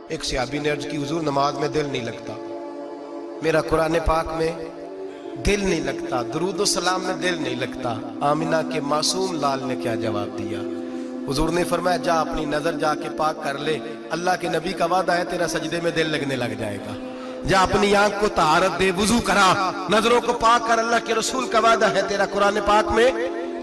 ایک صحابی نے عرض کی حضور نماز میں دل نہیں لگتا، میرا قرآن پاک میں دل نہیں لگتا، درود و سلام میں دل نہیں لگتا۔ آمنہ کے معصوم لال نے کیا جواب دیا؟ حضور نے فرمایا جا اپنی نظر جا کے پاک کر لے، اللہ کے نبی کا وعدہ ہے تیرا سجدے میں دل لگنے لگ جائے گا۔ جا اپنی آنکھ کو طہارت دے، وضو کرا، نظروں کو پاک کر، اللہ کے رسول کا وعدہ ہے تیرا قرآن پاک میں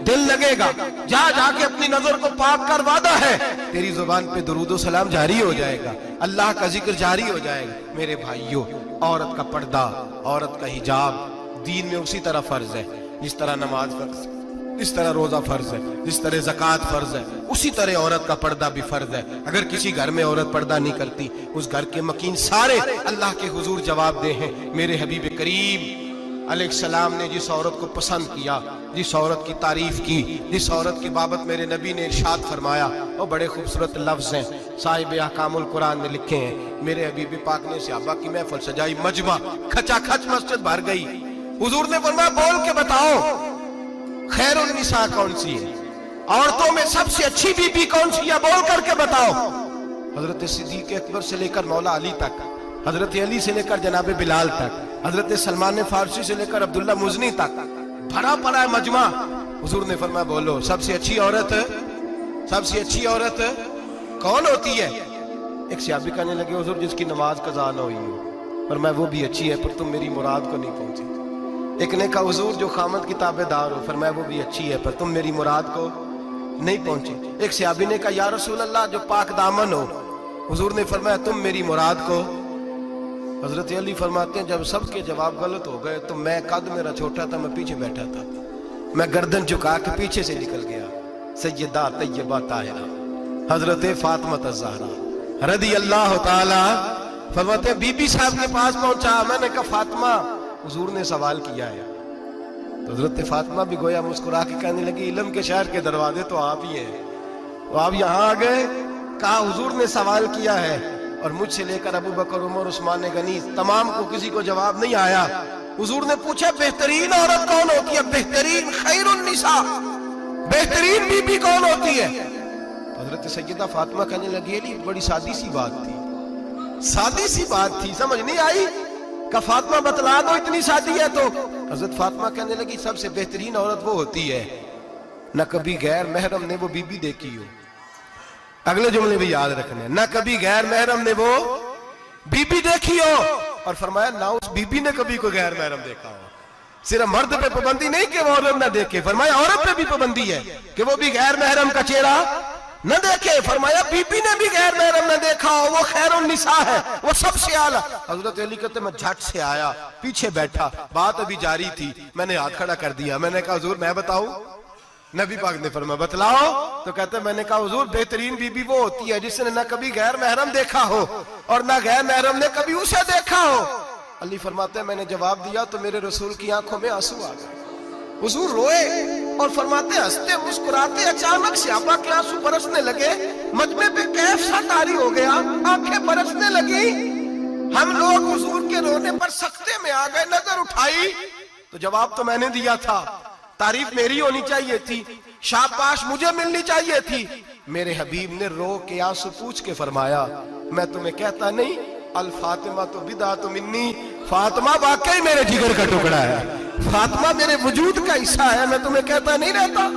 دل لگے گا۔ جا جا کے اپنی نظر کو پاک کر، وعدہ ہے تیری زبان پہ درود و سلام جاری ہو جائے گا، اللہ کا ذکر جاری ہو جائے گا۔ میرے بھائیوں، عورت کا پردہ، عورت کا حجاب دین میں اسی طرح فرض ہے جس طرح نماز فرض ہے، جس طرح روزہ فرض ہے، جس طرح زکوٰۃ فرض ہے، اسی طرح عورت کا پردہ بھی فرض ہے۔ اگر کسی گھر میں عورت پردہ نہیں کرتی، اس گھر کے مکین سارے اللہ کے حضور جواب دے ہیں۔ میرے حبیب کریم علیہ السلام نے جس عورت کو پسند کیا، جس عورت کی تعریف کی، جس عورت کی بابت میرے نبی نے ارشاد فرمایا، وہ بڑے خوبصورت لفظ ہیں، صاحب احکام القرآن نے لکھے ہیں۔ میرے حبیب پاک نے صحابہ کی محفل سجائی، مجمع کھچا کھچ مسجد بھر گئی۔ حضور نے فرمایا بول کے بتاؤ خیر النساء کون سی ہے، عورتوں میں سب سے اچھی بی بی کون سی ہے، بول کر کے بتاؤ۔ حضرت صدیق اکبر سے لے کر مولا علی تک، حضرت علی سے لے کر جناب بلال تک، حضرت سلمان فارسی سے لے کر عبداللہ مزنی تک بھرا پڑا ہے مجمع۔ حضور نے فرمایا بولو سب سے اچھی عورت، سب سے اچھی عورت کون ہوتی ہے؟ ایک صحابی کہنے لگے حضور جس کی نماز قضا نہ ہوئی ہو، فرمایا وہ بھی اچھی ہے پر تم میری مراد کو نہیں پہنچی۔ ایک نے کہا حضور جو خامد کی تابع دار ہو، فرمایا وہ بھی اچھی ہے پر تم میری مراد کو نہیں پہنچی۔ ایک صحابی نے کہا یا رسول اللہ جو پاک دامن ہو، حضور نے فرمایا تم میری مراد کو۔ حضرت علی فرماتے ہیں جب سب کے جواب غلط ہو گئے تو میں، قد میرا چھوٹا تھا، میں پیچھے بیٹھا تھا، میں گردن جھکا کے پیچھے سے نکل گیا۔ سیدہ طیبہ طاہرہ حضرت فاطمہ الزہرا رضی اللہ تعالی فرماتے ہیں بی بی صاحب کے پاس پہنچا، میں نے کہا فاطمہ حضور نے سوال کیا ہے۔ تو حضرت فاطمہ بھی گویا مسکرا کے کہنے لگی علم کے شہر کے دروازے تو آپ ہی ہیں، تو آپ یہاں آ گئے۔ کہا حضور نے سوال کیا ہے اور مجھ سے لے کر ابو بکر عمر عثمان غنی تمام کو کسی کو جواب نہیں آیا۔ حضور نے پوچھا بہترین عورت کون ہوتی ہے، بہترین خیر النساء، بہترین بی بی کون ہوتی ہے؟ حضرت سیدہ فاطمہ کہنے لگی علی بڑی سادی سی بات تھی، سادی سی بات تھی، سمجھ نہیں آئی؟ کہ فاطمہ بتلا دو اتنی سادی ہے تو۔ حضرت فاطمہ کہنے لگی سب سے بہترین عورت وہ ہوتی ہے نہ کبھی غیر محرم نے وہ بی بی دیکھی ہو، اگلے جملے بھی یاد رکھنے، نہ کبھی غیر محرم نے وہ بی بی دیکھی ہو، اور فرمایا نہ اس بی بی نے کبھی کوئی غیر محرم دیکھا ہو۔ صرف مرد پہ پابندی نہیں کہ وہ عورت نہ دیکھے، فرمایا عورت پہ بھی پابندی ہے کہ وہ بھی غیر محرم کا چہرہ نہ دیکھے، فرمایا بی بی نے بھی غیر محرم نہ دیکھا ہو، وہ خیر النساء ہے، وہ سب سے اعلیٰ۔ حضرت علی کہتے میں جھٹ سے آیا، پیچھے بیٹھا، بات ابھی جاری تھی، میں نے ہاتھ کھڑا کر دیا، میں نے کہا حضور میں بتاؤں؟ نبی پاک نے فرمایا بتلاؤ۔ تو کہتے میں نے کہا حضور بہترین بی بی وہ ہوتی ہے جس نے نہ کبھی غیر محرم دیکھا ہو اور نہ غیر محرم نے کبھی اسے دیکھا ہو۔ علی فرماتے ہیں میں نے جواب دیا تو میرے رسول کی آنکھوں میں آنسو آ گئے، حضور روئے اور فرماتے ہنستے مسکراتے اچانک صحابہ کے آنسو برسنے لگے، مجمع پہ کیف سا طاری ہو گیا، آنکھیں برسنے لگی۔ ہم لوگ حضور کے رونے پر سکتے میں آ گئے، نظر اٹھائی تو جواب تو میں نے دیا تھا، تعریف میری ہونی چاہیے تھی، شاباش مجھے ملنی چاہیے تھی۔ میرے حبیب نے رو کے آنسو پوچھ کے فرمایا میں تمہیں کہتا نہیں الفاطمہ تو بدعۃ منی، فاطمہ واقعی میرے جگر کا ٹکڑا ہے، فاطمہ میرے وجود کا حصہ ہے، میں تمہیں کہتا نہیں رہتا؟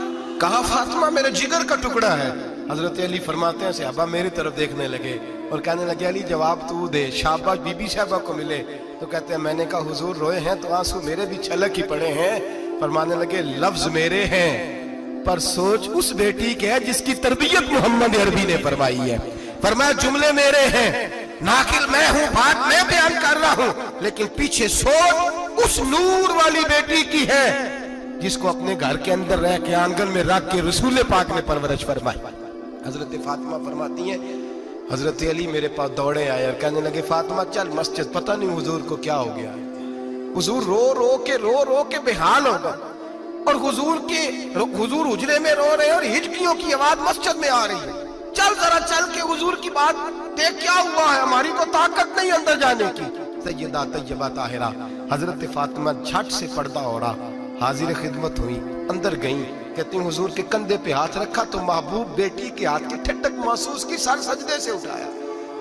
کہا فاطمہ میرے جگر کا ٹکڑا ہے۔ حضرت علی فرماتے ہیں صحابہ میری طرف دیکھنے لگے اور کہنے لگے علی جواب تو دے، شاباش بی بی صاحبہ کو ملے۔ تو کہتے ہیں میں نے کہا حضور روئے ہیں تو آنسو میرے بھی چھلک ہی پڑے ہیں۔ فرمانے لگے لفظ میرے ہیں پر سوچ اس بیٹی کے ہے جس کی تربیت محمد عربی نے فرمائی ہے۔ فرمایا جملے میرے ہیں، ناقل میں ہوں، بات میں بیان کر رہا ہوں، لیکن پیچھے سوچ اس نور والی بیٹی کی ہے جس کو اپنے گھر کے اندر رہ کے آنگن میں رکھ کے رسول پاک نے پرورش فرمائی۔ حضرت فاطمہ فرماتی ہیں حضرت علی میرے پاس دوڑے آئے اور کہنے لگے فاطمہ چل مسجد، پتہ نہیں حضور کو کیا ہو گیا۔ حضور رو رو کے بےحال ہو گئے اور حضور حجرے میں رو رہے ہیں اور ہچکیوں کی آواز مسجد میں آ رہی ہے، چل ذرا چل کے حضور کی بات دیکھ کیا ہوا ہے، ہماری تو طاقت نہیں اندر جانے کی۔ سیدہ طیبہ طاہرہ حضرت فاطمہ جھٹ سے پردہ اوڑا، حاضر خدمت ہوئی، اندر گئیں، کہتی ہیں حضور کے کندھے پہ ہاتھ رکھا تو محبوب بیٹی کے ہاتھ کی ٹھٹک محسوس کی، سر سجدے سے اٹھایا،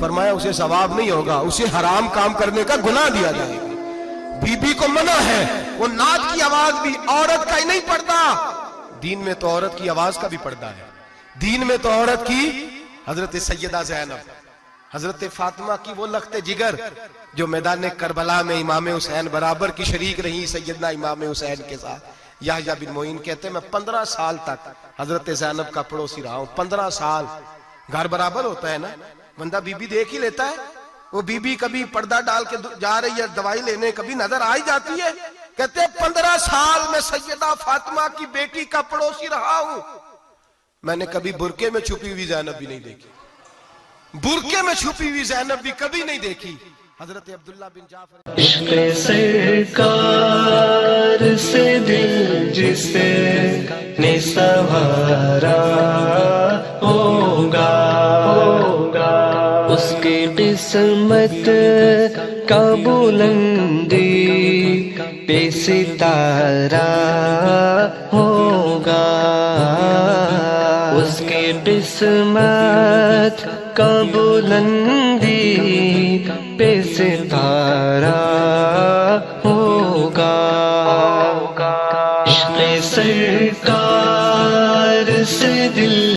فرمایا اسے ثواب نہیں ہوگا, اسے حرام کام کرنے کا گناہ دیا جائے گا. بی بی کو منع ہے, وہ نعت کی آواز بھی عورت کا ہی نہیں پڑتا, دین میں تو عورت کی آواز کا بھی پردہ ہے. دین میں تو عورت کی, حضرت سیدہ زینب, حضرت فاطمہ کی وہ لخت جگر جو میدان کربلا میں امام حسین برابر کی شریک رہی سیدنا امام حسین کے ساتھ. یحییٰ بن معین کہتے ہیں میں 15 سال تک حضرت زینب کا پڑوسی رہا ہوں. 15 سال, گھر برابر ہوتا ہے نا, بندہ بی بی دیکھ ہی لیتا ہے. وہ بی بی کبھی پردہ ڈال کے جا رہی ہے دوائی لینے, کبھی نظر آ ہی جاتی ہے. کہتے ہیں 15 سال میں سیدہ فاطمہ کی بیٹی کا پڑوسی رہا ہوں, میں نے کبھی برقعے میں چھپی ہوئی زینب بھی نہیں دیکھی, برقعے میں چھپی ہوئی زینب بھی کبھی نہیں دیکھی. حضرت عبداللہ بن جعفر عشق سرکار سے دل جس نے سنوارا ہوگا, اس کی قسمت کا بلندی پہ ستارہ ہوگا, اس کی قسمت کا بلندی پہ ستارہ ہوگا. عشق سرکار سے دل